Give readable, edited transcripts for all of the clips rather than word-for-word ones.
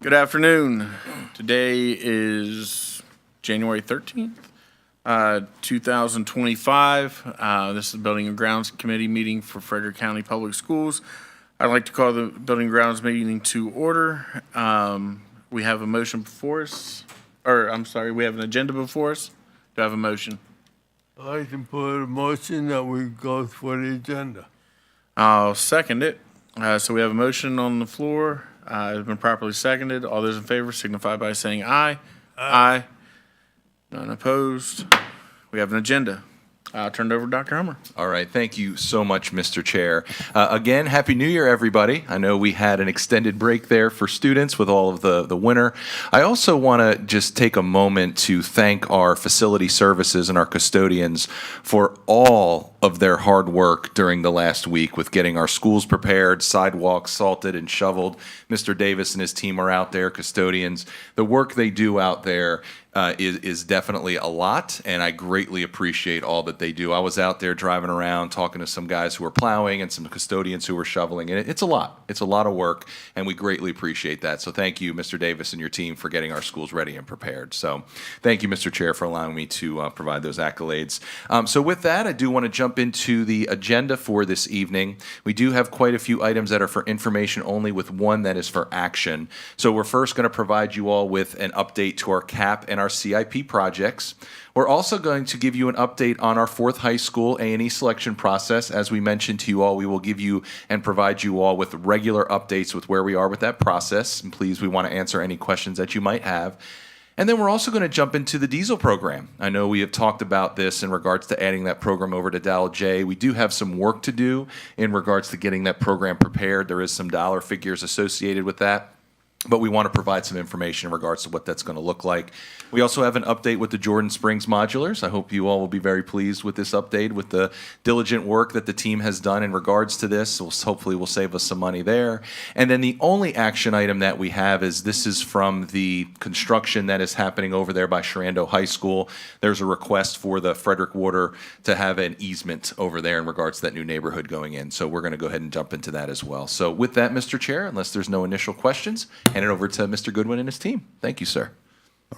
Good afternoon. Today is January 13th, 2025. This is the Building and Grounds Committee meeting for Frederick County Public Schools. I'd like to call the Building and Grounds meeting to order. We have a motion before us, we have an agenda before us. Do I have a motion? I'd like to put a motion that we go for the agenda. I'll second it. So we have a motion on the floor. It's been properly seconded. All those in favor signify by saying aye. Aye. None opposed. We have an agenda. I'll turn it over to Dr. Hummer. All right. Thank you so much, Mr. Chair. Again, Happy New Year, everybody. I know we had an extended break there for students with all of the winter. I also want to just take a moment to thank our facility services and our custodians for all of their hard work during the last week with getting our schools prepared, sidewalks salted and shoveled. Mr. Davis and his team are out there, custodians. The work they do out there is definitely a lot, and I greatly appreciate all that they do. I was out there driving around talking to some guys who were plowing and some custodians who were shoveling, and it's a lot. It's a lot of work, and we greatly appreciate that. So thank you, Mr. Davis and your team, for getting our schools ready and prepared. So thank you, Mr. Chair, for allowing me to provide those accolades. So with that, I do want to jump into the agenda for this evening. We do have quite a few items that are for information only, with one that is for action. So we're first going to provide you all with an update to our CAP and our CIP projects. We're also going to give you an update on our fourth high school A&E selection process. As we mentioned to you all, we will give you and provide you all with regular updates with where we are with that process. And please, we want to answer any questions that you might have. And then we're also going to jump into the diesel program. I know we have talked about this in regards to adding that program over to Dow J. We do have some work to do in regards to getting that program prepared. There is some dollar figures associated with that, but we want to provide some information in regards to what that's going to look like. We also have an update with the Jordan Springs modulars. I hope you all will be very pleased with this update, with the diligent work that the team has done in regards to this. So hopefully will save us some money there. And then the only action item that we have is this is from the construction that is happening over there by Sharando High School. There's a request for the Frederick Water to have an easement over there in regards to that new neighborhood going in. So we're going to go ahead and jump into that as well. So with that, Mr. Chair, unless there's no initial questions, hand it over to Mr. Goodwin and his team. Thank you, sir.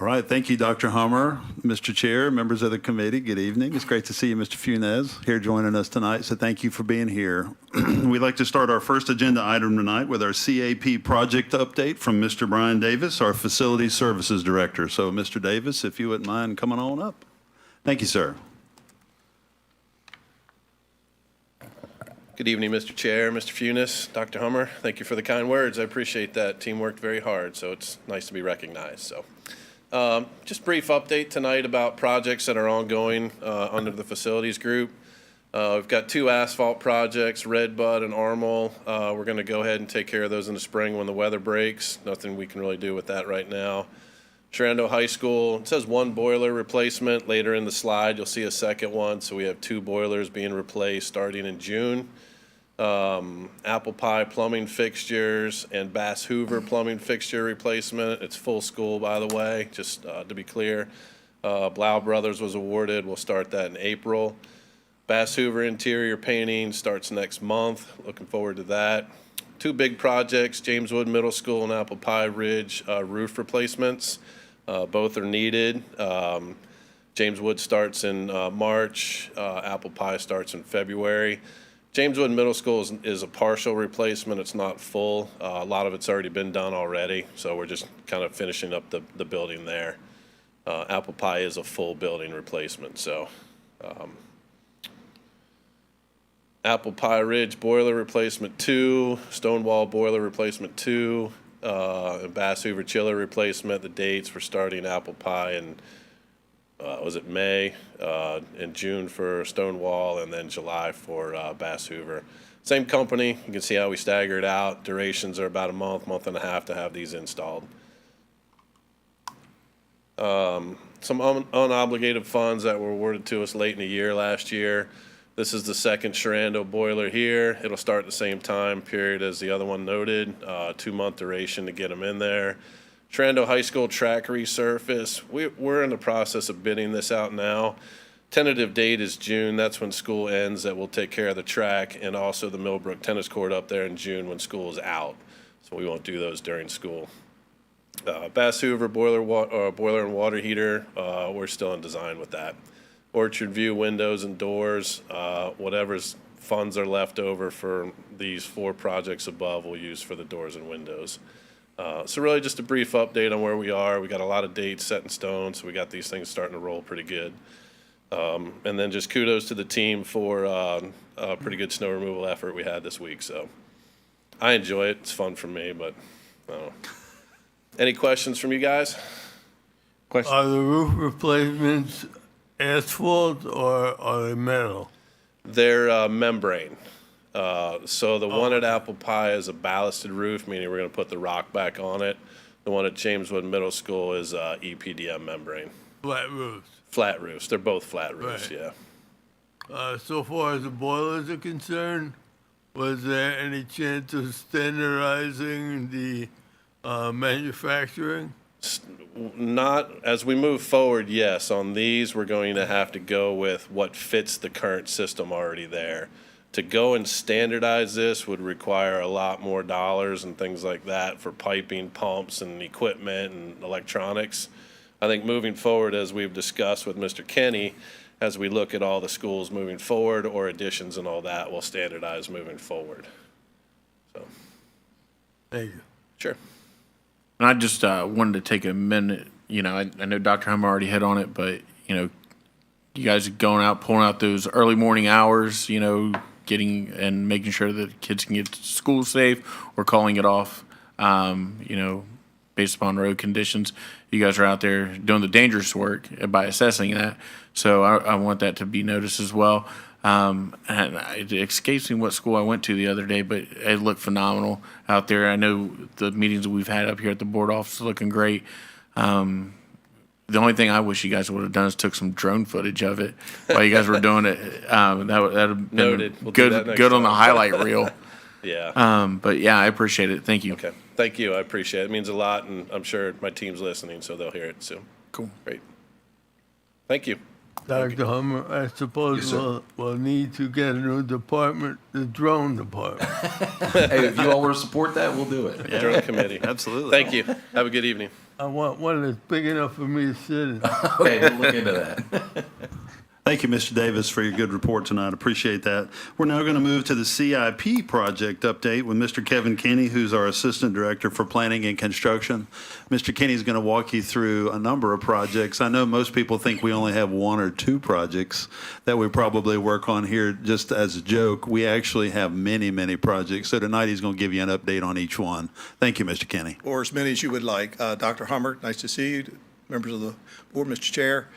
All right. Thank you, Dr. Hummer. Mr. Chair, members of the committee, good evening. It's great to see you, Mr. Funes, here joining us tonight. So thank you for being here. We'd like to start our first agenda item tonight with our CAP project update from Mr. Brian Davis, our Facility Services Director. So, Mr. Davis, if you wouldn't mind coming on up. Thank you, sir. Good evening, Mr. Chair, Mr. Funes, Dr. Hummer. Thank you for the kind words. I appreciate that. Team worked very hard, so it's nice to be recognized. So, just brief update tonight about projects that are ongoing under the facilities group. We've got two asphalt projects, Redbud and Armel. We're going to go ahead and take care of those in the spring when the weather breaks. Nothing we can really do with that right now. Sharando High School, it says one boiler replacement. Later in the slide, you'll see a second one. So we have two boilers being replaced starting in June. Apple Pie plumbing fixtures and Bass Hoover plumbing fixture replacement. It's full school, by the way, just to be clear. Blau Brothers was awarded. We'll start that in April. Bass Hoover interior painting starts next month. Looking forward to that. Two big projects, James Wood Middle School and Apple Pie Ridge roof replacements. Both are needed. James Wood starts in March. Apple Pie starts in February. James Wood Middle School is a partial replacement. It's not full. A lot of it's already been done already, so we're just kind of finishing up the building there. Apple Pie is a full building replacement. So Apple Pie Ridge boiler replacement 2, Stonewall boiler replacement 2, and Bass Hoover chiller replacement. The dates for starting Apple Pie and was it May and June for Stonewall, and then July for Bass Hoover. Same company. You can see how we stagger it out. Durations are about a month and a half to have these installed. Some unobligated funds that were awarded to us late in the year last year. This is the second Sharando boiler here. It'll start at the same time period as the other one noted. 2-month duration to get them in there. Sharando High School track resurface. We're in the process of bidding this out now. Tentative date is June. That's when school ends. That will take care of the track and also the Millbrook tennis court up there in June when school is out. So we won't do those during school. Bass Hoover boiler and water heater, we're still in design with that. Orchard View windows and doors, whatever's funds are left over for these 4 projects above, we'll use for the doors and windows. So really just a brief update on where we are. We got a lot of dates set in stone, so we got these things starting to roll pretty good. And then just kudos to the team for a pretty good snow removal effort we had this week. So I enjoy it. It's fun for me, but I don't know. Any questions from you guys? Are the roof replacements asphalt or are they metal? They're membrane. So the one at Apple Pie is a ballasted roof, meaning we're going to put the rock back on it. The one at Jameswood Middle School is EPDM membrane. Flat roofs. Flat roofs. They're both flat roofs, Right. yeah. So far as the boilers are concerned, was there any chance of standardizing the manufacturing? Not, as we move forward, yes. On these, we're going to have to go with what fits the current system already there. To go and standardize this would require a lot more dollars and things like that for piping, pumps, and equipment and electronics. I think moving forward, as we've discussed with Mr. Kenny, as we look at all the schools moving forward or additions and all that, we'll standardize moving forward. So, Thank you. sure. And I just wanted to take a minute, I know Dr. Hummer already hit on it, but, you guys are going out, pulling out those early morning hours, getting and making sure that kids can get to school safe or calling it off, based upon road conditions. You guys are out there doing the dangerous work by assessing that. So I want that to be noticed as well. And it escapes me what school I went to the other day, but it looked phenomenal out there. I know the meetings that we've had up here at the board office are looking great. The only thing I wish you guys would have done is took some drone footage of it while you guys were doing it. That'd have been Noted. We'll do that next good on the time. highlight reel. Yeah. But yeah, I appreciate it. Thank you. Okay. Thank you. I appreciate it. It means a lot, and I'm sure my team's listening, so they'll hear it soon. Cool. Great. Thank you. Dr. Hummer, I suppose we'll need to get a new department, the drone department. Hey, if you all want to support that, we'll do it. Drone committee. Absolutely. Thank you. Have a good evening. I want one that's big enough for me to sit in. Okay, we'll look into that. Thank you, Mr. Davis, for your good report tonight. Appreciate that. We're now going to move to the CIP project update with Mr. Kevin Kinney, who's our Assistant Director for Planning and Construction. Mr. Kinney is going to walk you through a number of projects. I know most people think we only have 1 or 2 projects that we probably work on here just as a joke. We actually have many, many projects. So tonight he's going to give you an update on each one. Thank you, Mr. Kinney. Or as many as you would like. Dr. Hummer, nice to see you. Members of the board, Mr. Chair.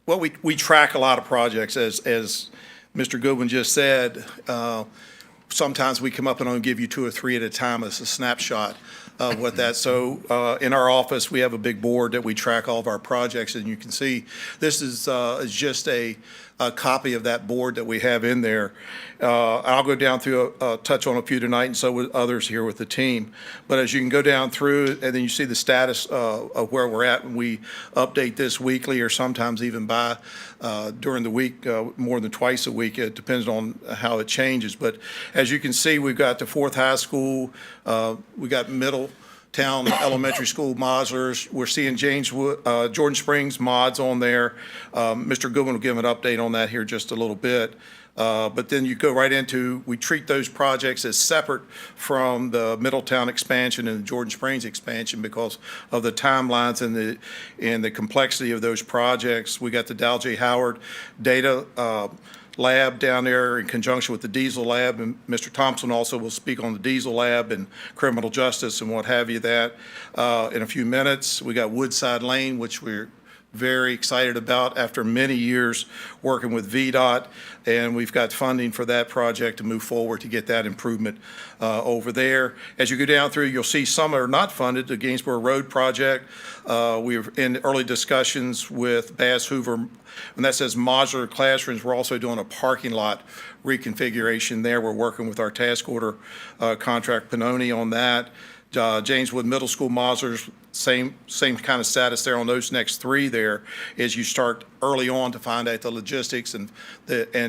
Well, we track a lot of projects, as Mr. Goodwin just said. Sometimes we come up and only give you 2 or 3 at a time as a snapshot of what that. So in our office, we have a big board that we track all of our projects, and you can see this is just a copy of that board that we have in there. I'll go down through, touch on a few tonight, and so will others here with the team. But as you can go down through, and then you see the status of where we're at, and we update this weekly or sometimes even by during the week, more than twice a week. It depends on how it changes. But as you can see, we've got the Fourth High School, we got Middletown Elementary School modulars. We're seeing Jordan Springs mods on there. Mr. Goodwin will give an update on that here just a little bit. But then you go right into, we treat those projects as separate from the Middletown expansion and the Jordan Springs expansion because of the timelines and the complexity of those projects. We got the Dow J. Howard data lab down there in conjunction with the diesel lab, and Mr. Thompson also will speak on the diesel lab and criminal justice and what have you that in a few minutes. We got Woodside Lane, which we're very excited about after many years working with VDOT, and we've got funding for that project to move forward to get that improvement over there. As you go down through, you'll see some are not funded. The Gainsborough Road project, we're in early discussions with Bass Hoover, and that says modular classrooms. We're also doing a parking lot reconfiguration there. We're working with our task order contract Pannoni on that. Jameswood Middle School modulars, same kind of status there on those next 3 there, as you start early on to find out the logistics and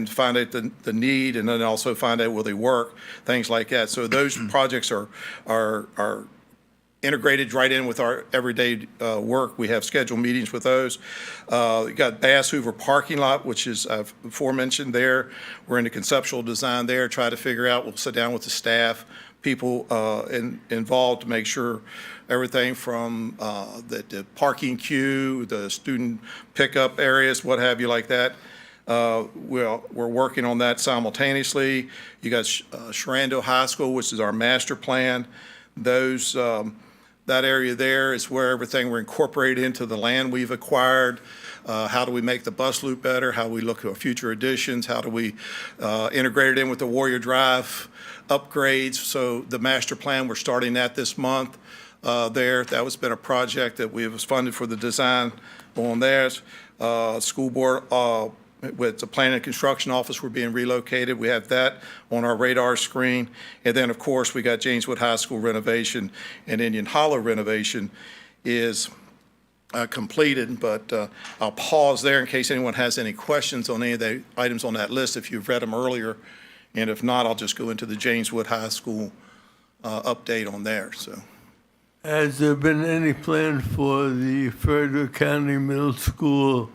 find out the need, and then also find out will they work, things like that. So those projects are integrated right in with our everyday work. We have scheduled meetings with those. You got Bass Hoover parking lot, which is I've before mentioned there. We're into conceptual design there, try to figure out, we'll sit down with the staff, people involved to make sure everything from the parking queue, the student pickup areas, what have you like that. We're working on that simultaneously. You got Sharando High School, which is our master plan. Those, that area there is where everything we're incorporated into the land we've acquired. How do we make the bus loop better? How do we look at future additions? How do we integrate it in with the Warrior Drive upgrades? So the master plan, we're starting that this month there. That was been a project that we was funded for the design on theirs. School board, with the planning and construction office, we're being relocated. We have that on our radar screen. And then, of course, we got Jameswood High School renovation and Indian Hollow renovation is completed. But I'll pause there in case anyone has any questions on any of the items on that list, if you've read them earlier. And if not, I'll just go into the Jameswood High School update on there. So, Has there been any plan for the Frederick County Middle School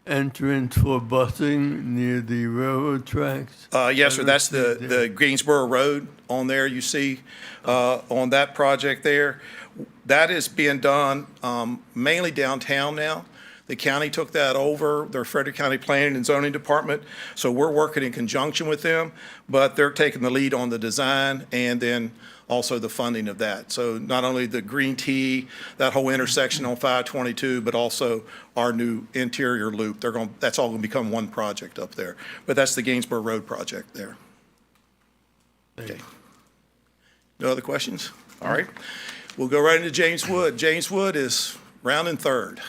entrance for busing near the railroad tracks? yes, sir, that's the Greensboro Road on there you see on that project there. That is being done mainly downtown now. The county took that over, their Frederick County Planning and Zoning Department, so we're working in conjunction with them, but they're taking the lead on the design and then also the funding of that. So not only the Green T, that whole intersection on 522, but also our new interior loop. That's all going to become one project up there. But that's the Gainsborough Road project there. Okay. No other questions? All right. We'll go right into Jameswood. Jameswood is rounding third.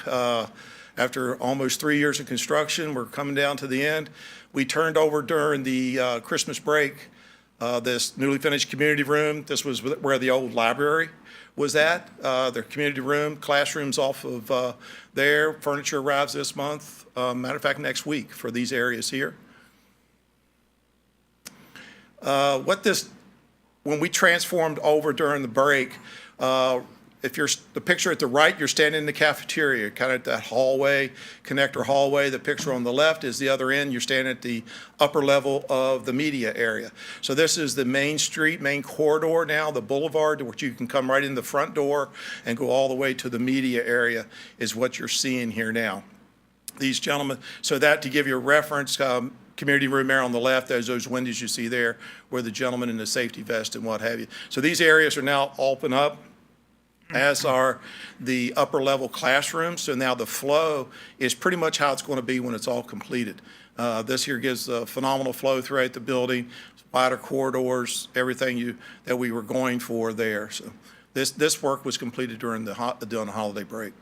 After almost 3 years of construction, we're coming down to the end. We turned over during the Christmas break this newly finished community room. This was where the old library was at. Their community room, classrooms off of there. Furniture arrives this month. Matter of fact, next week for these areas here. When we transformed over during the break, if you're the picture at the right, you're standing in the cafeteria, kind of that hallway, connector hallway. The picture on the left is the other end. You're standing at the upper level of the media area. So this is the main street, main corridor now, the boulevard, which you can come right in the front door and go all the way to the media area is what you're seeing here now. These gentlemen, so that to give you a reference, community room there on the left, there's those windows you see there where the gentleman in the safety vest and what have you. So these areas are now open up, as are the upper level classrooms. So now the flow is pretty much how it's going to be when it's all completed. This here gives a phenomenal flow throughout the building, wider corridors, everything that we were going for there. So this work was completed during the holiday break.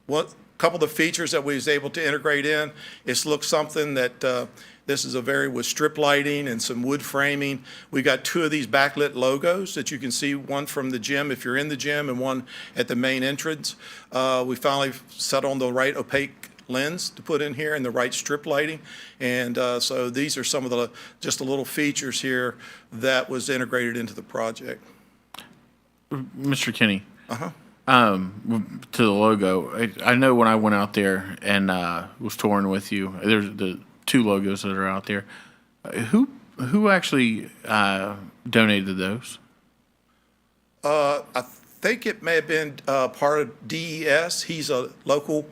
What couple of the features that we was able to integrate in is look something that this is with strip lighting and some wood framing. We got two of these backlit logos that you can see, one from the gym if you're in the gym and one at the main entrance. We finally settled on the right opaque lens to put in here and the right strip lighting. And so these are some of just the little features here that was integrated into the project. Mr. Kinney. To the logo, I know when I went out there and was touring with you, there's the two logos that are out there. Who actually donated those? I think it may have been part of DES. He's a local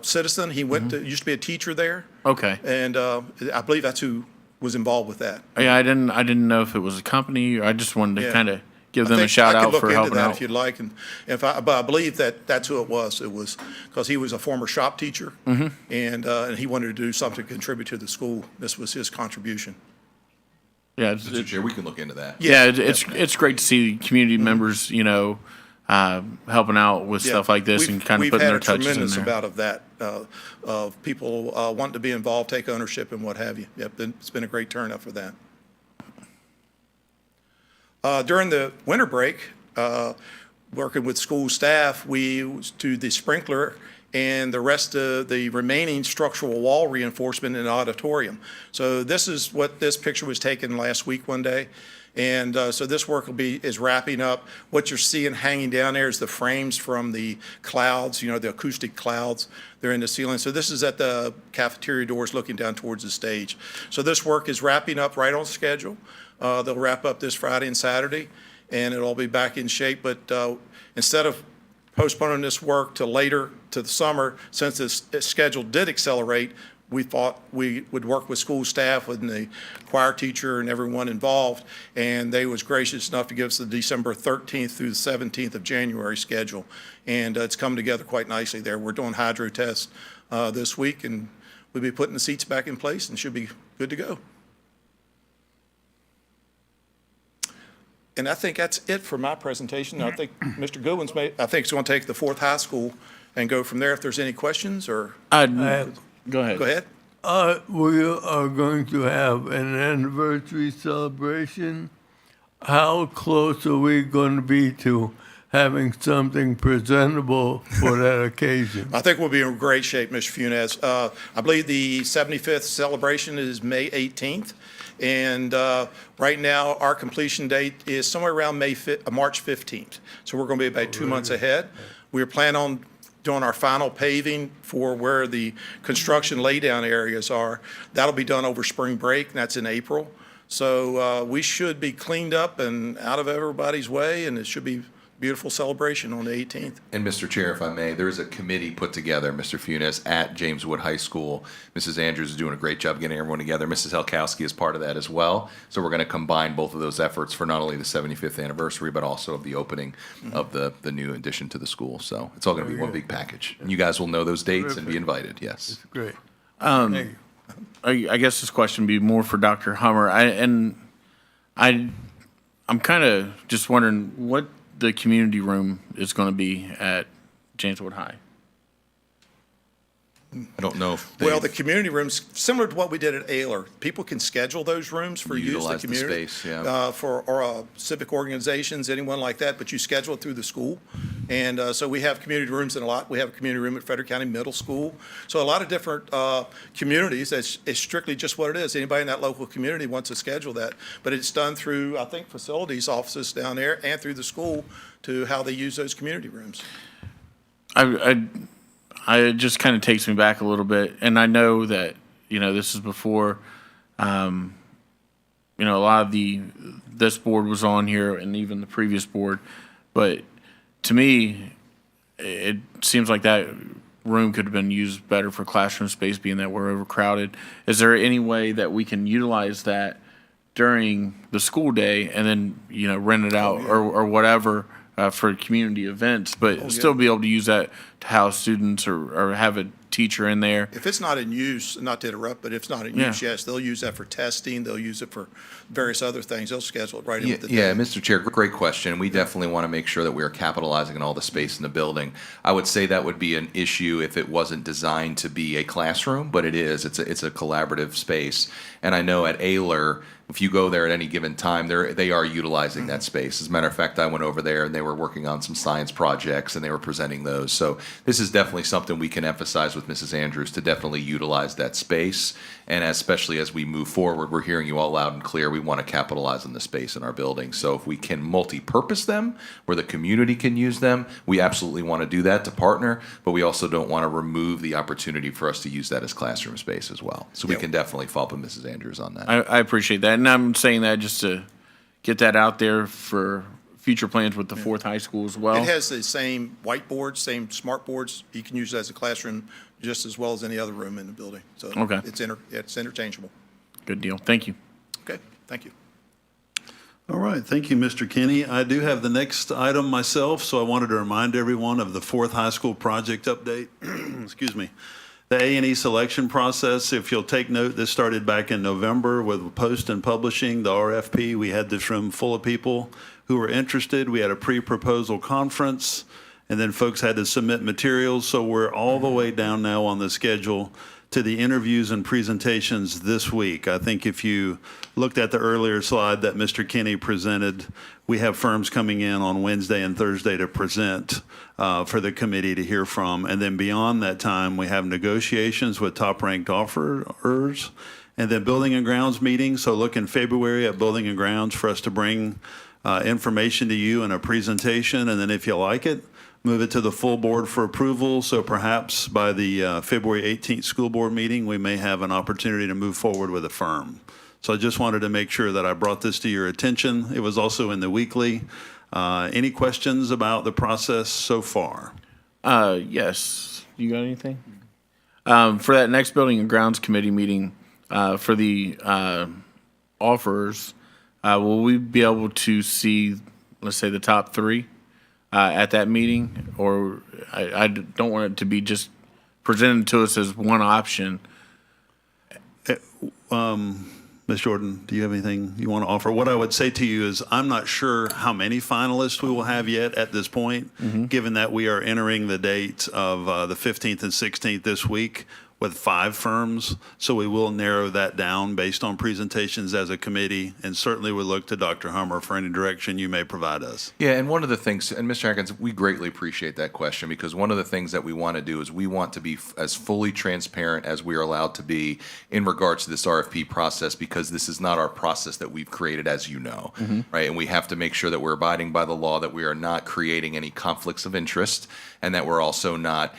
citizen. He used to be a teacher there. Okay. And I believe that's who was involved with that. Yeah, I didn't know if it was a company. I just wanted to kind of give them a shout out for helping out. I could look into that if you'd like, and but I believe that's who it was. It was because he was a former shop teacher, and he wanted to do something to contribute to the school. This was his contribution. Yeah, Mr. Chair, we can look into that. Yeah, it's great to see community members, helping out with stuff like this and kind of putting their touches in there. We've had a tremendous amount of that, of people wanting to be involved, take ownership, and what have you. Yep, it's been a great turnout for that. During the winter break, working with school staff, we do the sprinkler and the rest of the remaining structural wall reinforcement in the auditorium. So this is what this picture was taken last week one day. And so this work is wrapping up. What you're seeing hanging down there is the frames from the clouds, the acoustic clouds. They're in the ceiling. So this is at the cafeteria doors looking down towards the stage. So this work is wrapping up right on schedule. They'll wrap up this Friday and Saturday, and it'll all be back in shape. But instead of postponing this work to later to the summer, since this schedule did accelerate, we thought we would work with school staff and the choir teacher and everyone involved, and they was gracious enough to give us the December 13th through the 17th of January schedule. And it's come together quite nicely there. We're doing hydro tests this week, and we'll be putting the seats back in place and should be good to go. And I think that's it for my presentation. I think Mr. Goodwin's I think it's going to take the fourth high school and go from there if there's any questions or. Go ahead. Go ahead. We are going to have an anniversary celebration. How close are we going to be to having something presentable for that occasion? I think we'll be in great shape, Mr. Funes. I believe the 75th celebration is May 18th. And right now, our completion date is somewhere around March 15th. So we're going to be about 2 months ahead. We're planning on doing our final paving for where the construction laydown areas are. That'll be done over spring break, and that's in April. So we should be cleaned up and out of everybody's way, and it should be a beautiful celebration on the 18th. And Mr. Chair, if I may, there is a committee put together, Mr. Funes, at James Wood High School. Mrs. Andrews is doing a great job getting everyone together. Mrs. Helkowski is part of that as well. So we're going to combine both of those efforts for not only the 75th anniversary, but also of the opening of the new addition to the school. So it's all going to be one big package. And you guys will know those dates and be invited, yes. It's great. Um, Thank you. I guess this question would be more for Dr. Hummer. I'm kind of just wondering what the community room is going to be at James Wood High. I don't know if Well, the community rooms, similar to what we did at Ayler, people can schedule those rooms for use, the Utilize the community. space, yeah. For civic organizations, anyone like that, but you schedule it through the school. And so we have community rooms in a lot. We have a community room at Frederick County Middle School. So a lot of different communities, it's strictly just what it is. Anybody in that local community wants to schedule that. But it's done through, I think, facilities offices down there and through the school to how they use those community rooms. It just kind of takes me back a little bit, and I know that this is before, a lot of this board was on here, and even the previous board. But to me, it seems like that room could have been used better for classroom space, being that we're overcrowded. Is there any way that we can utilize that during the school day, and then rent it out or whatever? For community events, but still be able to use that to house students or have a teacher in there. If it's not in use, not to interrupt, but if it's not in use, yes, they'll use that for testing. They'll use it for various other things. They'll schedule it right in with the day. Yeah, Mr. Chair, great question. We definitely want to make sure that we are capitalizing on all the space in the building. I would say that would be an issue if it wasn't designed to be a classroom, but it is. It's a collaborative space. And I know at Ayler, if you go there at any given time, they are utilizing that space. As a matter of fact, I went over there and they were working on some science projects and they were presenting those. So this is definitely something we can emphasize with Mrs. Andrews to definitely utilize that space. And especially as we move forward, we're hearing you all loud and clear. We want to capitalize on the space in our building. So if we can multi-purpose them where the community can use them, we absolutely want to do that to partner, but we also don't want to remove the opportunity for us to use that as classroom space as well. So we can definitely follow up with Mrs. Andrews on that. I appreciate that, and I'm saying that just to get that out there for future plans with the fourth high school as well. It has the same whiteboards, same smart boards. You can use it as a classroom just as well as any other room in the building. So Okay. it's interchangeable. Good deal. Thank you. Okay, thank you. All right, thank you, Mr. Kinney. I do have the next item myself, so I wanted to remind everyone of the fourth high school project update. Excuse me. The A&E selection process, if you'll take note, this started back in November with post and publishing the RFP. We had this room full of people who were interested. We had a pre-proposal conference, and then folks had to submit materials. So we're all the way down now on the schedule to the interviews and presentations this week. I think if you looked at the earlier slide that Mr. Kinney presented, we have firms coming in on Wednesday and Thursday to present for the committee to hear from. And then beyond that time, we have negotiations with top-ranked offerers. And then Building and Grounds meeting, so look in February at Building and Grounds for us to bring information to you in a presentation, and then if you like it, move it to the full board for approval. So perhaps by the February 18th school board meeting, we may have an opportunity to move forward with a firm. So I just wanted to make sure that I brought this to your attention. It was also in the weekly. Any questions about the process so far? Yes. You got anything? For that next Building and Grounds Committee meeting, for the offers, will we be able to see, let's say, the top three at that meeting? Or I don't want it to be just presented to us as one option. Ms. Jordan, do you have anything you want to offer? What I would say to you is I'm not sure how many finalists we will have yet at this point, given that we are entering the dates of the 15th and 16th this week with 5 firms. So we will narrow that down based on presentations as a committee, and certainly we look to Dr. Hummer for any direction you may provide us. Yeah, and one of the things, and Mr. Atkins, we greatly appreciate that question, because one of the things that we want to do is we want to be as fully transparent as we are allowed to be in regards to this RFP process, because this is not our process that we've created, as you know, right? And we have to make sure that we're abiding by the law, that we are not creating any conflicts of interest, and that we're also not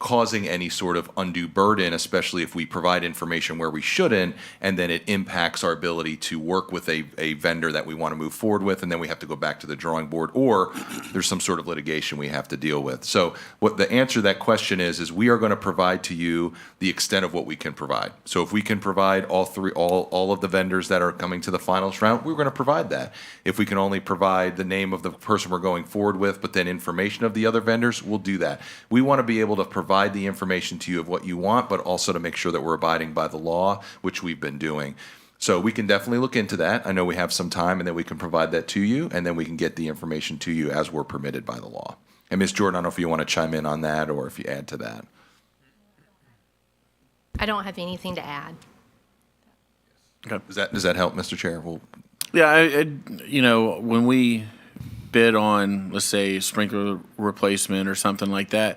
causing any sort of undue burden, especially if we provide information where we shouldn't, and then it impacts our ability to work with a vendor that we want to move forward with, and then we have to go back to the drawing board, or there's some sort of litigation we have to deal with. So what the answer to that question is we are going to provide to you the extent of what we can provide. So if we can provide all of the vendors that are coming to the finals round, we're going to provide that. If we can only provide the name of the person we're going forward with, but then information of the other vendors, we'll do that. We want to be able to provide the information to you of what you want, but also to make sure that we're abiding by the law, which we've been doing. So we can definitely look into that. I know we have some time, and then we can provide that to you, and then we can get the information to you as we're permitted by the law. And Ms. Jordan, I don't know if you want to chime in on that or if you add to that. I don't have anything to add. Okay. Does that help, Mr. Chair? Yeah, when we bid on, let's say, sprinkler replacement or something like that,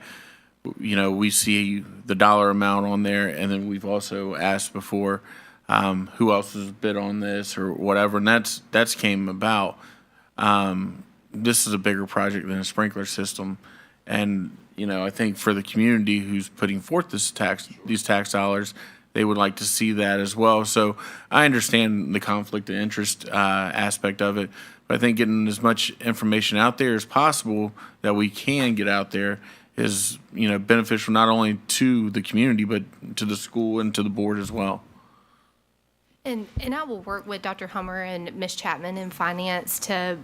we see the dollar amount on there, and then we've also asked before who else has bid on this or whatever, and that's came about. This is a bigger project than a sprinkler system, and I think for the community who's putting forth these tax dollars, they would like to see that as well. So I understand the conflict of interest aspect of it, but I think getting as much information out there as possible that we can get out there is beneficial not only to the community but to the school and to the board as well. And I will work with Dr. Hummer and Ms. Chapman in finance to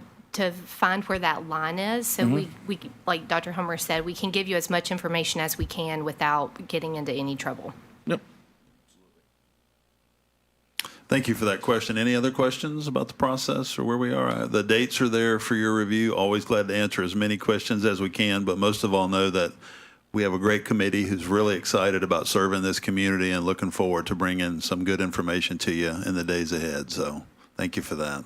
find where that line is. So we, like Dr. Hummer said, we can give you as much information as we can without getting into any trouble. Yep. Thank you for that question. Any other questions about the process or where we are? The dates are there for your review. Always glad to answer as many questions as we can, but most of all know that we have a great committee who's really excited about serving this community and looking forward to bringing some good information to you in the days ahead. So thank you for that.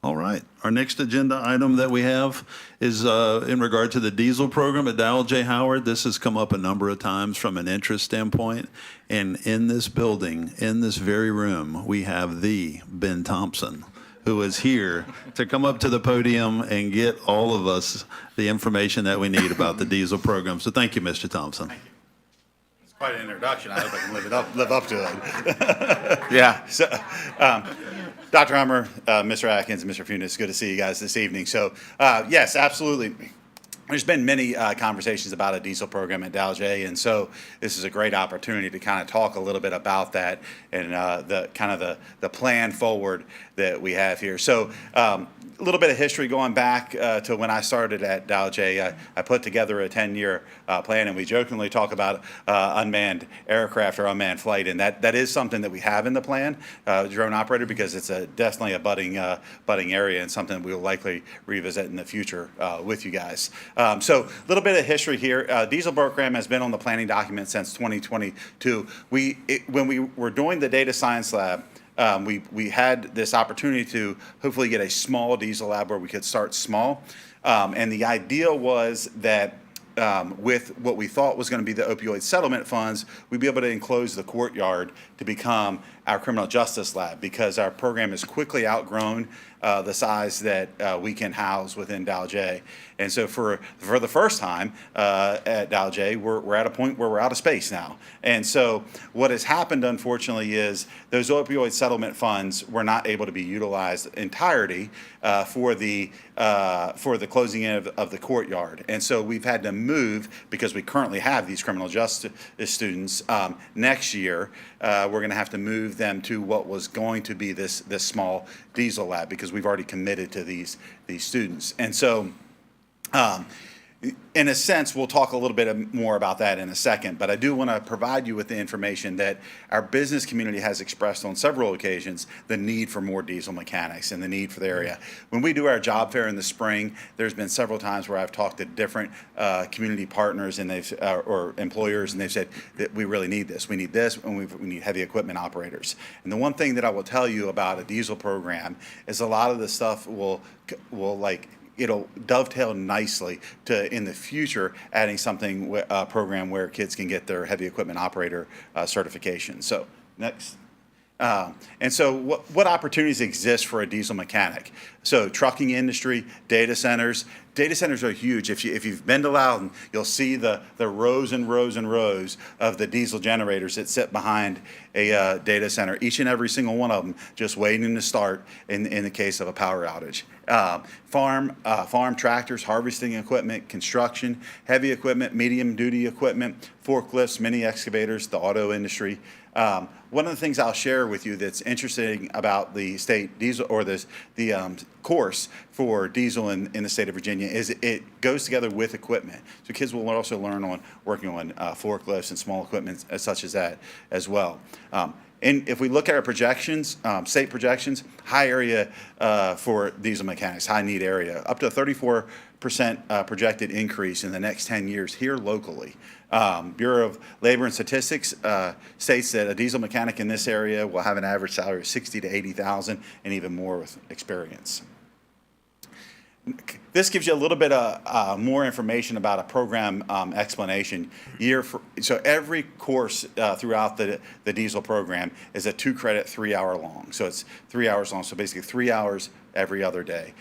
All right. Our next agenda item that we have is in regard to the diesel program at Dowell J. Howard. This has come up a number of times from an interest standpoint. And in this building, in this very room, we have the Ben Thompson, who is here to come up to the podium and get all of us the information that we need about the diesel program. So thank you, Mr. Thompson. Thank you. It's quite an introduction. I hope I can live up to it. Yeah. So, Dr. Hummer, Mr. Atkins, and Mr. Funes, good to see you guys this evening. So, yes, absolutely. There's been many conversations about a diesel program at Dow J, and so this is a great opportunity to kind of talk a little bit about that and the plan forward that we have here. So a little bit of history going back to when I started at Dow J. I put together a 10-year plan, and we jokingly talk about unmanned aircraft or unmanned flight, and that is something that we have in the plan, drone operator, because it's definitely a budding area and something we will likely revisit in the future with you guys. So a little bit of history here. Diesel program has been on the planning document since 2022. When we were doing the data science lab, we had this opportunity to hopefully get a small diesel lab where we could start small. And the idea was that with what we thought was going to be the opioid settlement funds, we'd be able to enclose the courtyard to become our criminal justice lab, because our program has quickly outgrown the size that we can house within Dow-J. And so for the first time at Dow-J, we're at a point where we're out of space now. And so what has happened, unfortunately, is those opioid settlement funds were not able to be utilized entirety for the closing in of the courtyard. And so we've had to move, because we currently have these criminal justice students. Next year, we're going to have to move them to what was going to be this small diesel lab, because we've already committed to these students. And so in a sense, we'll talk a little bit more about that in a second, but I do want to provide you with the information that our business community has expressed on several occasions the need for more diesel mechanics and the need for the area. When we do our job fair in the spring, there's been several times where I've talked to different community partners and or employers, and they've said that we really need this. We need this, and we need heavy equipment operators. And the one thing that I will tell you about a diesel program is a lot of the stuff will it'll dovetail nicely to, in the future, adding something, a program where kids can get their heavy equipment operator certification. So next. And so what opportunities exist for a diesel mechanic? So trucking industry, data centers. Data centers are huge. If you've been to Loudon, you'll see the rows and rows and rows of the diesel generators that sit behind a data center, each and every single one of them just waiting to start in the case of a power outage. Farm tractors, harvesting equipment, construction, heavy equipment, medium duty equipment, forklifts, mini excavators, the auto industry. One of the things I'll share with you that's interesting about the state diesel, or the course for diesel in the state of Virginia, is it goes together with equipment. So kids will also learn on working on forklifts and small equipment such as that as well. And if we look at our projections, state projections, high area for diesel mechanics, high need area, up to a 34% projected increase in the next 10 years here locally. Bureau of Labor and Statistics states that a diesel mechanic in this area will have an average salary of $60,000 to $80,000 and even more with experience. This gives you a little bit of more information about a program explanation. So every course throughout the diesel program is a 2-credit, 3-hour long. So it's 3 hours long. So basically 3 hours every other day.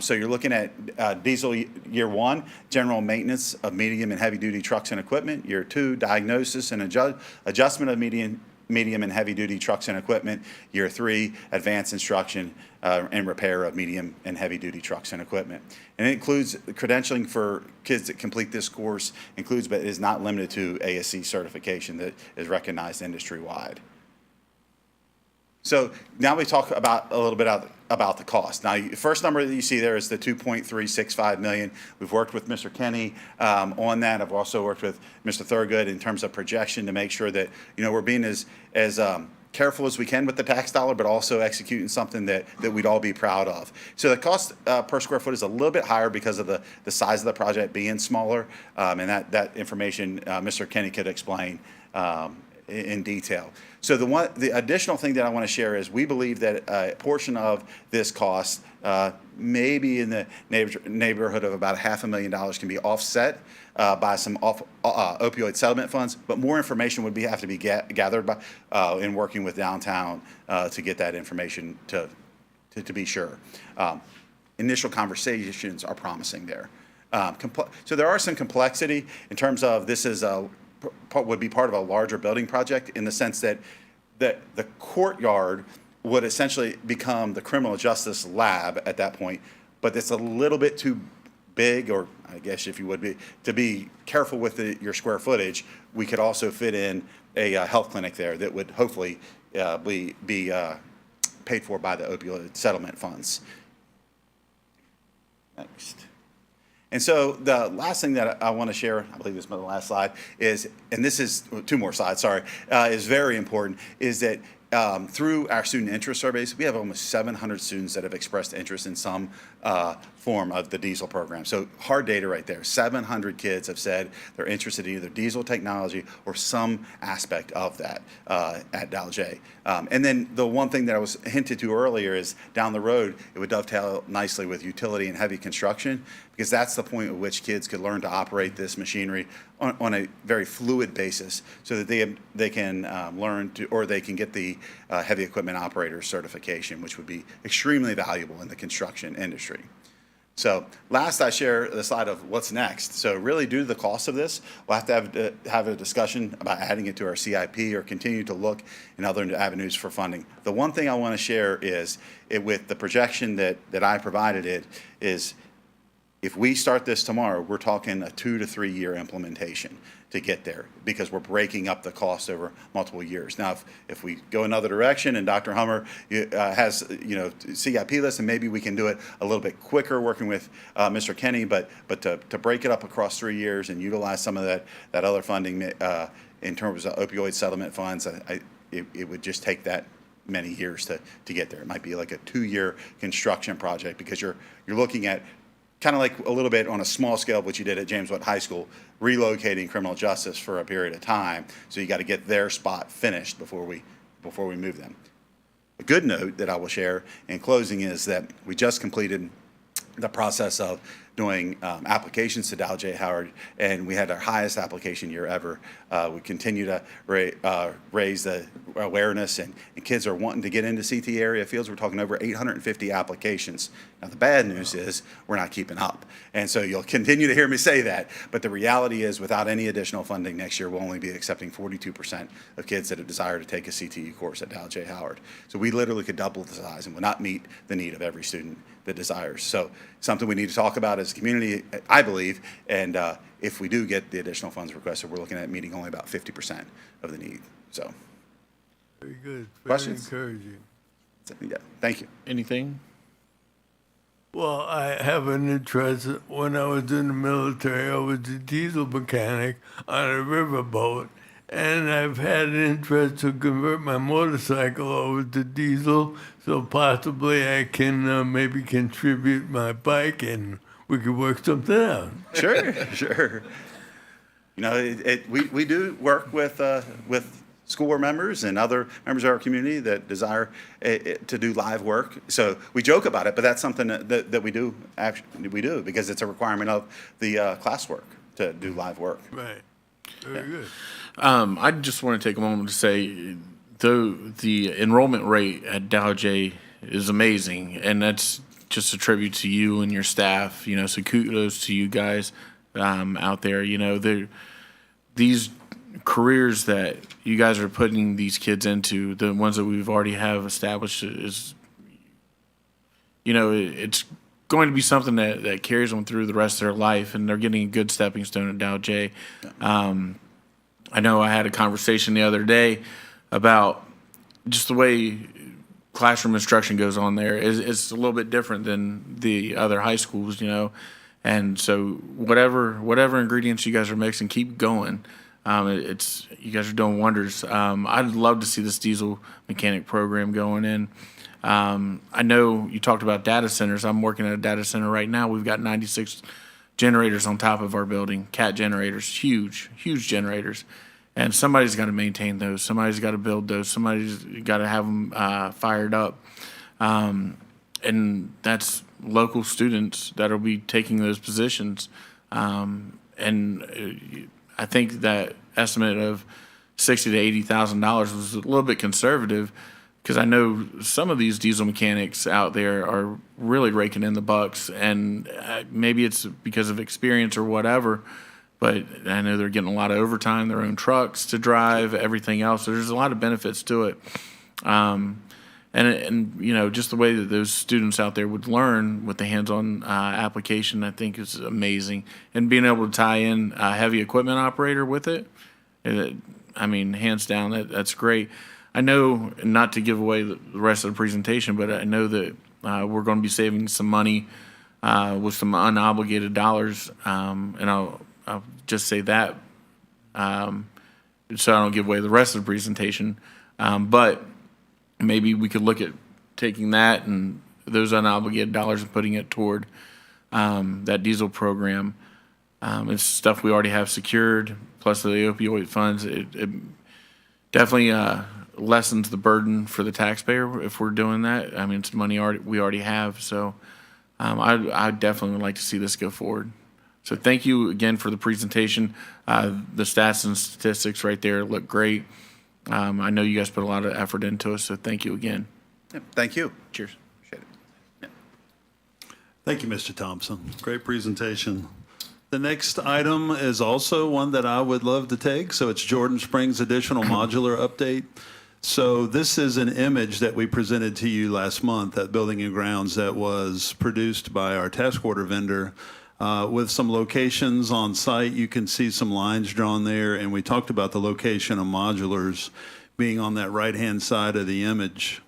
So you're looking at diesel year 1, general maintenance of medium and heavy duty trucks and equipment. Year 2, diagnosis and adjustment of medium and heavy duty trucks and equipment. Year 3, advanced instruction and repair of medium and heavy duty trucks and equipment. And it includes credentialing for kids that complete this course, includes but is not limited to ASC certification that is recognized industry-wide. So now we talk about a little bit about the cost. Now, the first number that you see there is the $2.365 million. We've worked with Mr. Kenny on that. I've also worked with Mr. Thurgood in terms of projection to make sure that we're being as careful as we can with the tax dollar, but also executing something that we'd all be proud of. So the cost per square foot is a little bit higher because of the size of the project being smaller, and that information Mr. Kenny could explain in detail. So the additional thing that I want to share is we believe that a portion of this cost, maybe in the neighborhood of about $500,000, can be offset by some opioid settlement funds, but more information would have to be gathered by in working with downtown to get that information to be sure. Initial conversations are promising there. So there are some complexity in terms of this is would be part of a larger building project, in the sense that the courtyard would essentially become the criminal justice lab at that point, but it's a little bit too big, or I guess if you would be, to be careful with your square footage. We could also fit in a health clinic there that would hopefully be paid for by the opioid settlement funds. Next. And so the last thing that I want to share, I believe this is my last slide, is, and this is 2 more slides, sorry, is very important, is that through our student interest surveys, we have almost 700 students that have expressed interest in some form of the diesel program. So hard data right there. 700 kids have said they're interested in either diesel technology or some aspect of that at Dalj. And then the one thing that I was hinted to earlier is down the road, it would dovetail nicely with utility and heavy construction, because that's the point at which kids could learn to operate this machinery on a very fluid basis, so that they can learn to, or they can get the heavy equipment operator certification, which would be extremely valuable in the construction industry. So last, I share the slide of what's next. So really, due to the cost of this, we'll have to have a discussion about adding it to our CIP or continue to look in other avenues for funding. The one thing I want to share is, with the projection that I provided is, if we start this tomorrow, we're talking a 2 to 3 year implementation to get there, because we're breaking up the cost over multiple years. Now, if we go another direction and Dr. Hummer has CIP list, and maybe we can do it a little bit quicker working with Mr. Kenny, but to break it up across 3 years and utilize some of that other funding in terms of opioid settlement funds, it would just take that many years to get there. It might be like a 2-year construction project, because you're looking at kind of like a little bit on a small scale what you did at James Watt High School, relocating criminal justice for a period of time. So you got to get their spot finished before we move them. A good note that I will share in closing is that we just completed the process of doing applications to Dalj Howard, and we had our highest application year ever. We continue to raise the awareness, and kids are wanting to get into CT area fields. We're talking over 850 applications. Now, the bad news is we're not keeping up, and so you'll continue to hear me say that, but the reality is, without any additional funding next year, we'll only be accepting 42% of kids that have desire to take a CTE course at Dalj Howard. So we literally could double the size and will not meet the need of every student that desires. So something we need to talk about as a community, I believe, and if we do get the additional funds requested, we're looking at meeting only about 50% of the need. So, Very good. Very Questions? encouraging. yeah, thank you. Anything? Well, I have an interest. When I was in the military, I was a diesel mechanic on a riverboat, and I've had an interest to convert my motorcycle over to diesel, so possibly I can maybe contribute my bike, and we could work something out. Sure. You know, we do work with school board members and other members of our community that desire to do live work. So we joke about it, but that's something that we do because it's a requirement of the classwork to do live work. Right. Very good. I just want to take a moment to say, though the enrollment rate at Dalj is amazing, and that's just a tribute to you and your staff. You know, so kudos to you guys out there. You know, these careers that you guys are putting these kids into, the ones that we've already have established, is, you know, it's going to be something that carries them through the rest of their life, and they're getting a good stepping stone at Dalj. I know I had a conversation the other day about just the way classroom instruction goes on there. It's a little bit different than the other high schools, you know. And so whatever ingredients you guys are mixing, keep going. You guys are doing wonders. I'd love to see this diesel mechanic program going in. I know you talked about data centers. I'm working at a data center right now. We've got 96 generators on top of our building, CAT generators, huge generators. And somebody's got to maintain those. Somebody's got to build those. Somebody's got to have them fired up. And that's local students that will be taking those positions. And I think that estimate of $60,000 to $80,000 was a little bit conservative, because I know some of these diesel mechanics out there are really raking in the bucks, and maybe it's because of experience or whatever, but I know they're getting a lot of overtime, their own trucks to drive, everything else. So there's a lot of benefits to it. And you know, just the way that those students out there would learn with the hands-on application, I think is amazing. And being able to tie in a heavy equipment operator with it, I mean, hands down, that's great. I know, not to give away the rest of the presentation, but I know that we're going to be saving some money with some unobligated dollars, and I'll just say that so I don't give away the rest of the presentation. But maybe we could look at taking that and those unobligated dollars and putting it toward that diesel program. It's stuff we already have secured, plus the opioid funds. It definitely lessens the burden for the taxpayer if we're doing that. I mean, it's money we already have, so I definitely would like to see this go forward. So thank you again for the presentation. The stats and statistics right there look great. I know you guys put a lot of effort into it, so thank you again. Yep, thank you. Cheers. Appreciate it. Thank you, Mr. Thompson. Great presentation. The next item is also one that I would love to take. So it's Jordan Springs additional modular update. So this is an image that we presented to you last month at Building and Grounds that was produced by our task order vendor with some locations on site. You can see some lines drawn there, and we talked about the location of modulars being on that right-hand side of the image.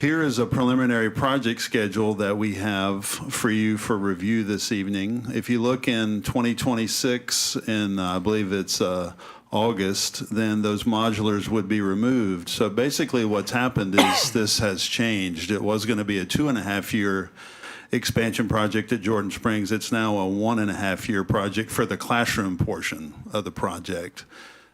Here is a preliminary project schedule that we have for you for review this evening. If you look in 2026, and I believe it's August, then those modulars would be removed. So basically what's happened is this has changed. It was going to be a 2.5-year expansion project at Jordan Springs. It's now a 1.5-year project for the classroom portion of the project.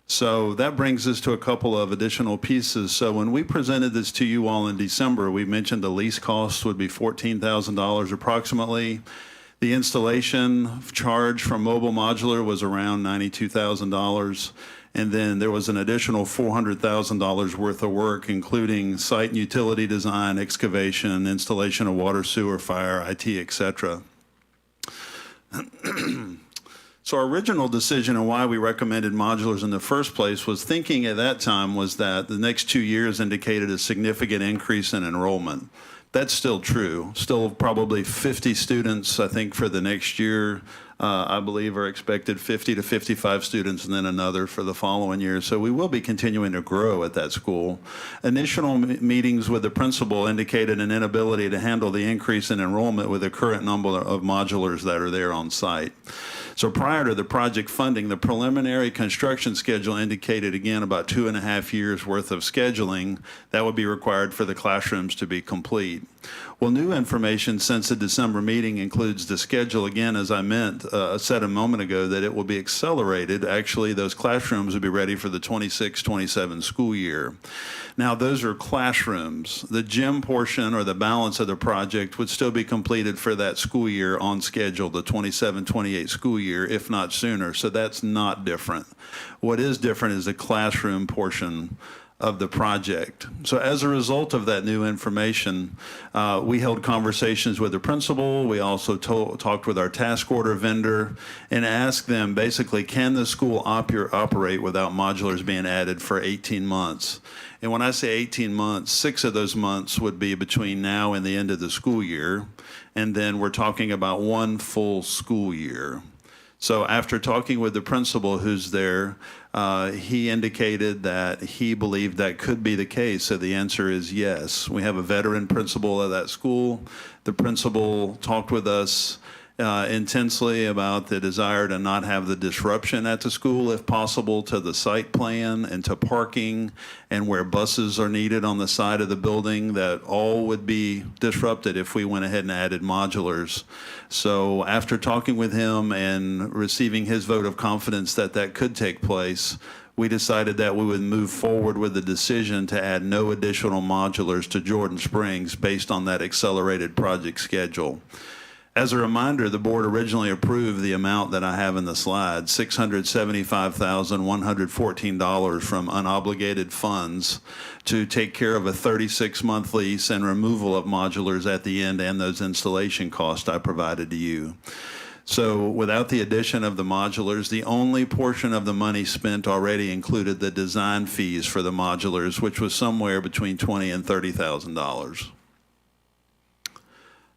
So that brings us to a couple of additional pieces. So when we presented this to you all in December, we mentioned the lease cost would be $14,000 approximately. The installation charge from Mobile Modular was around $92,000. And then there was an additional $400,000 worth of work, including site and utility design, excavation, installation of water, sewer, fire, IT, et cetera. So our original decision on why we recommended modulars in the first place was thinking at that time was that the next 2 years indicated a significant increase in enrollment. That's still true. Still probably 50 students, I think, for the next year. I believe are expected 50 to 55 students and then another for the following year. So we will be continuing to grow at that school. Initial meetings with the principal indicated an inability to handle the increase in enrollment with the current number of modulars that are there on site. So prior to the project funding, the preliminary construction schedule indicated, again, about 2.5 years worth of scheduling that would be required for the classrooms to be complete. Well, new information since the December meeting includes the schedule, again, as I said a moment ago, that it will be accelerated. Actually, those classrooms will be ready for the 26-27 school year. Now, those are classrooms. The gym portion or the balance of the project would still be completed for that school year on schedule, the 27-28 school year, if not sooner. So that's not different. What is different is the classroom portion of the project. So as a result of that new information, we held conversations with the principal. We also talked with our task order vendor and asked them basically, can the school operate without modulars being added for 18 months? And when I say 18 months, 6 of those months would be between now and the end of the school year. And then we're talking about 1 full school year. So after talking with the principal who's there, he indicated that he believed that could be the case. So the answer is yes. We have a veteran principal of that school. The principal talked with us intensely about the desire to not have the disruption at the school, if possible, to the site plan and to parking and where buses are needed on the side of the building, that all would be disrupted if we went ahead and added modulars. So after talking with him and receiving his vote of confidence that that could take place, we decided that we would move forward with the decision to add no additional modulars to Jordan Springs based on that accelerated project schedule. As a reminder, the board originally approved the amount that I have in the slide, $675,114 from unobligated funds to take care of a 36-month lease and removal of modulars at the end and those installation costs I provided to you. So without the addition of the modulars, the only portion of the money spent already included the design fees for the modulars, which was somewhere between $20,000 and $30,000.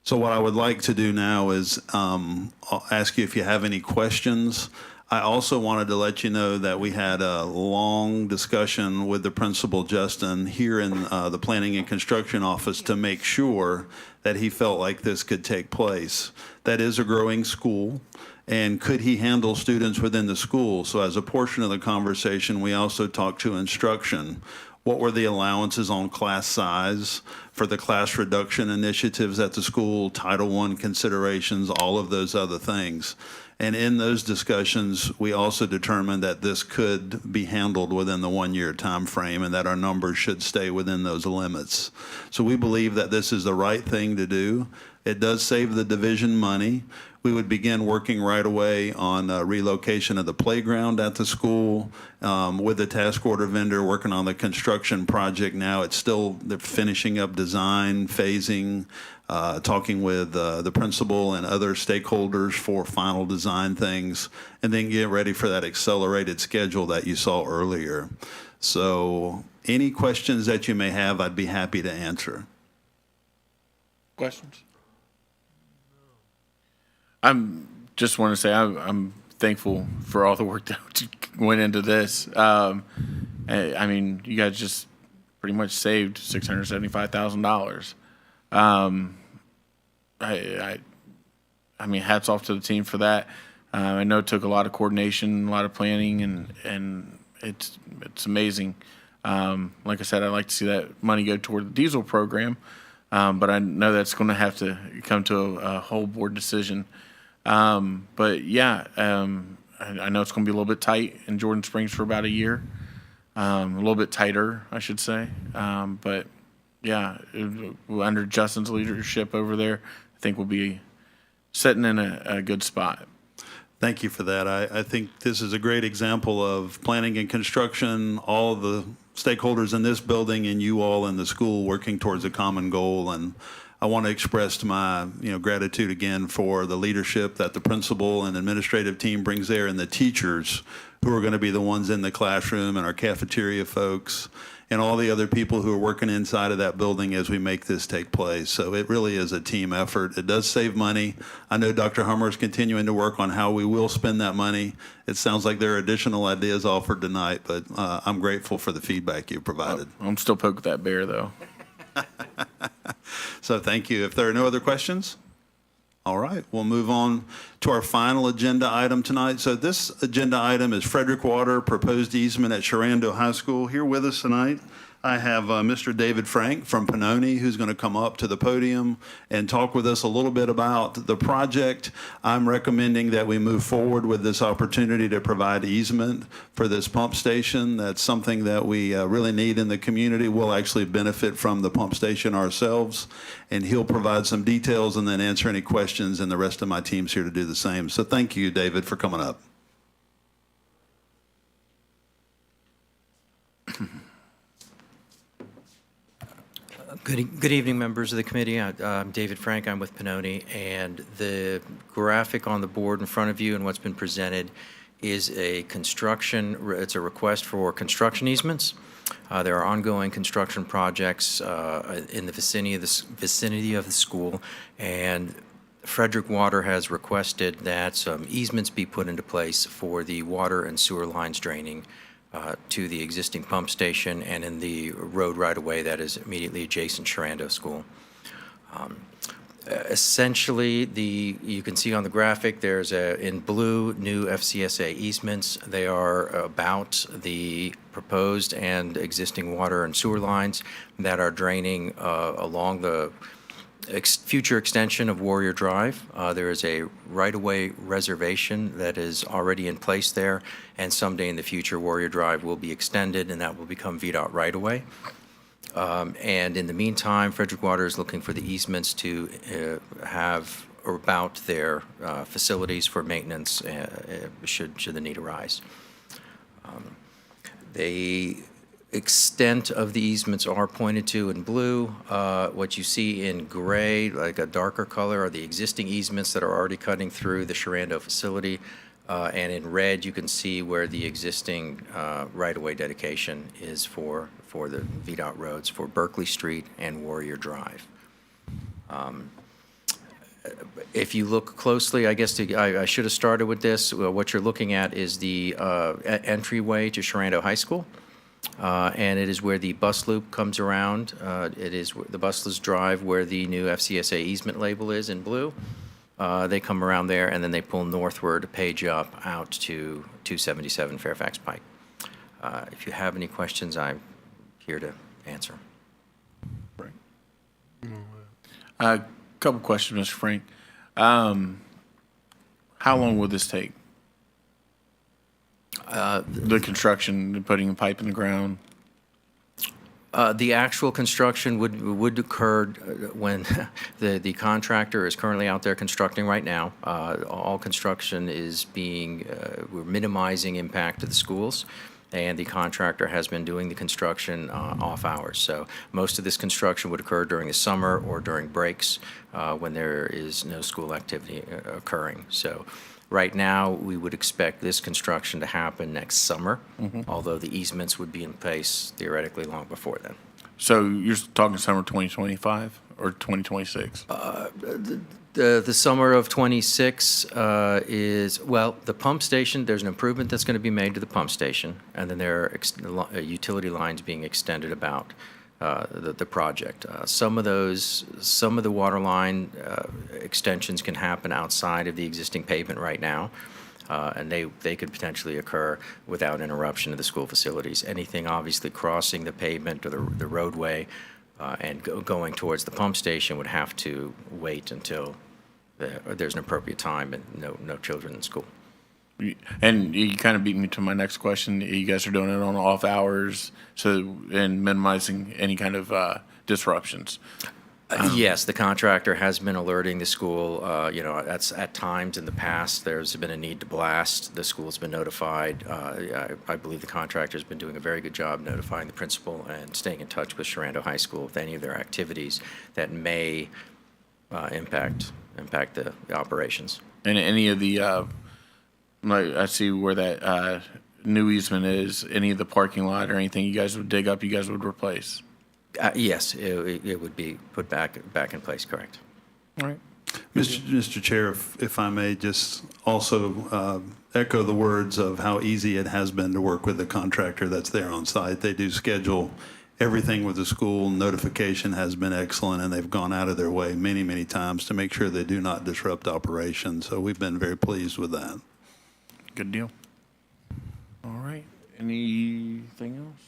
So what I would like to do now is ask you if you have any questions. I also wanted to let you know that we had a long discussion with the principal, Justin, here in the Planning and Construction Office to make sure that he felt like this could take place. That is a growing school, and could he handle students within the school? So as a portion of the conversation, we also talked to instruction. what were the allowances on class size for the class reduction initiatives at the school, Title I considerations, all of those other things. And in those discussions, we also determined that this could be handled within the 1-year time frame and that our numbers should stay within those limits. So we believe that this is the right thing to do. It does save the division money. We would begin working right away on relocation of the playground at the school with the task order vendor working on the construction project now. It's still, they're finishing up design, phasing, talking with the principal and other stakeholders for final design things, and then get ready for that accelerated schedule that you saw earlier. So any questions that you may have, I'd be happy to answer. Questions? I'm just want to say I'm thankful for all the work that went into this. I mean, you guys just pretty much saved $675,000. I mean, hats off to the team for that. I know it took a lot of coordination, a lot of planning, and it's amazing. Like I said, I'd like to see that money go toward the diesel program, but I know that's going to have to come to a whole board decision. But yeah, I know it's going to be a little bit tight in Jordan Springs for about a year, a little bit tighter, I should say. But yeah, under Justin's leadership over there, I think we'll be sitting in a good spot. Thank you for that. I think this is a great example of planning and construction, all the stakeholders in this building and you all in the school working towards a common goal. And I want to express my gratitude again for the leadership that the principal and administrative team brings there, and the teachers who are going to be the ones in the classroom, and our cafeteria folks, and all the other people who are working inside of that building as we make this take place. So it really is a team effort. It does save money. I know Dr. Hummer is continuing to work on how we will spend that money. It sounds like there are additional ideas offered tonight, but I'm grateful for the feedback you provided. I'm still poking that bear, though. So thank you. If there are no other questions, all right, we'll move on to our final agenda item tonight. So this agenda item is Frederick Water proposed easement at Sharando High School. Here with us tonight, I have Mr. David Frank from Pinoni, who's going to come up to the podium and talk with us a little bit about the project. I'm recommending that we move forward with this opportunity to provide easement for this pump station. That's something that we really need in the community. We'll actually benefit from the pump station ourselves, and he'll provide some details and then answer any questions, and the rest of my team's here to do the same. So thank you, David, for coming up. Good evening, members of the committee. I'm David Frank. I'm with Pinoni, and the graphic on the board in front of you and what's been presented is it's a request for construction easements. There are ongoing construction projects in the vicinity of the school, and Frederick Water has requested that some easements be put into place for the water and sewer lines draining to the existing pump station and in the road right-of-way that is immediately adjacent Sharando School. Essentially, you can see on the graphic, there's in blue new FCSA easements. They are about the proposed and existing water and sewer lines that are draining along the future extension of Warrior Drive. There is a right-of-way reservation that is already in place there, and someday in the future, Warrior Drive will be extended, and that will become VDOT right-of-way. And in the meantime, Frederick Water is looking for the easements to have about their facilities for maintenance should the need arise. The extent of the easements are pointed to in blue. What you see in gray, like a darker color, are the existing easements that are already cutting through the Sharando facility. And in red, you can see where the existing right-of-way dedication is for the VDOT roads for Berkeley Street and Warrior Drive. If you look closely, I guess I should have started with this. What you're looking at is the entryway to Sharando High School. And it is where the bus loop comes around. It is the busless drive where the new FCSA easement label is in blue. They come around there, and then they pull northward a page up out to 277 Fairfax Pike. If you have any questions, I'm here to answer. Couple questions, Mr. Frank. How long will this take? The construction, the putting a pipe in the ground? The actual construction would occur when the contractor is currently out there constructing right now. All construction is we're minimizing impact to the schools, and the contractor has been doing the construction off hours. So most of this construction would occur during the summer or during breaks when there is no school activity occurring. So right now, we would expect this construction to happen next summer, although the easements would be in place theoretically long before then. So you're talking summer 2025 or 2026? The summer of '26 is, well, the pump station, there's an improvement that's going to be made to the pump station, and then there are utility lines being extended about the project. Some of the water line extensions can happen outside of the existing pavement right now, and they could potentially occur without interruption of the school facilities. Anything obviously crossing the pavement or the roadway and going towards the pump station would have to wait until there's an appropriate time and no children in school. And you kind of beat me to my next question. You guys are doing it on off hours, and minimizing any kind of disruptions. Yes, the contractor has been alerting the school. That's at times in the past, there's been a need to blast. The school's been notified. I believe the contractor's been doing a very good job notifying the principal and staying in touch with Sharando High School with any of their activities that may impact the operations. And any of the, like I see where that new easement is, any of the parking lot or anything you guys would dig up, you guys would replace? Yes, it would be put back in place, correct. All right. Mr. Chair, if I may just also echo the words of how easy it has been to work with the contractor that's there on site. They do schedule everything with the school. Notification has been excellent, and they've gone out of their way many, many times to make sure they do not disrupt operations. So we've been very pleased with that. Good deal. All right. Anything else?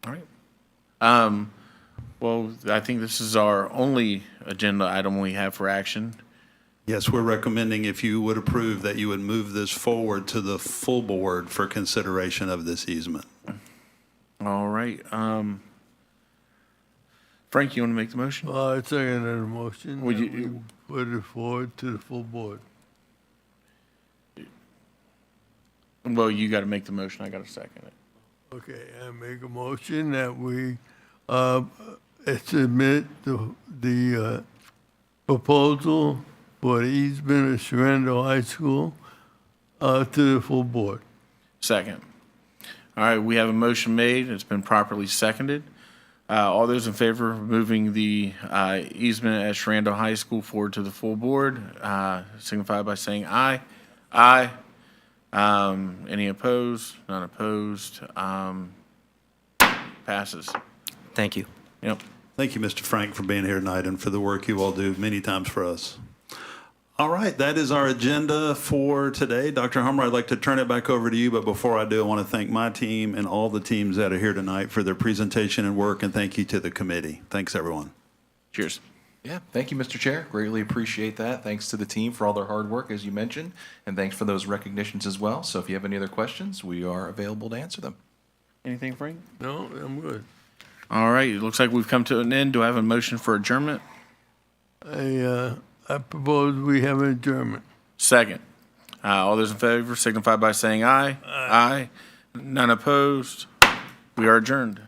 All right. Well, I think this is our only agenda item we have for action. Yes, we're recommending, if you would approve, that you would move this forward to the full board for consideration of this easement. All right. Frank, you want to make the motion? I second that motion. Would that you- we put it forward to the full board. Well, you got to make the motion. I got to second it. Okay, I make a motion that we submit the proposal for the easement of Sharando High School to the full board. Second. All right, we have a motion made. It's been properly seconded. All those in favor of moving the easement at Sharando High School forward to the full board, signify by saying aye. Aye. Any opposed? None opposed. Passes. Thank you. Yep. Thank you, Mr. Frank, for being here tonight and for the work you all do many times for us. All right, that is our agenda for today. Dr. Hummer, I'd like to turn it back over to you, but before I do, I want to thank my team and all the teams that are here tonight for their presentation and work, and thank you to the committee. Thanks, everyone. Cheers. Yeah, thank you, Mr. Chair. Greatly appreciate that. Thanks to the team for all their hard work, as you mentioned, and thanks for those recognitions as well. So if you have any other questions, we are available to answer them. Anything, Frank? No, I'm good. All right, it looks like we've come to an end. Do I have a motion for adjournment? I propose we have an adjournment. Second. All those in favor signify by saying aye. Aye. None opposed. We are adjourned.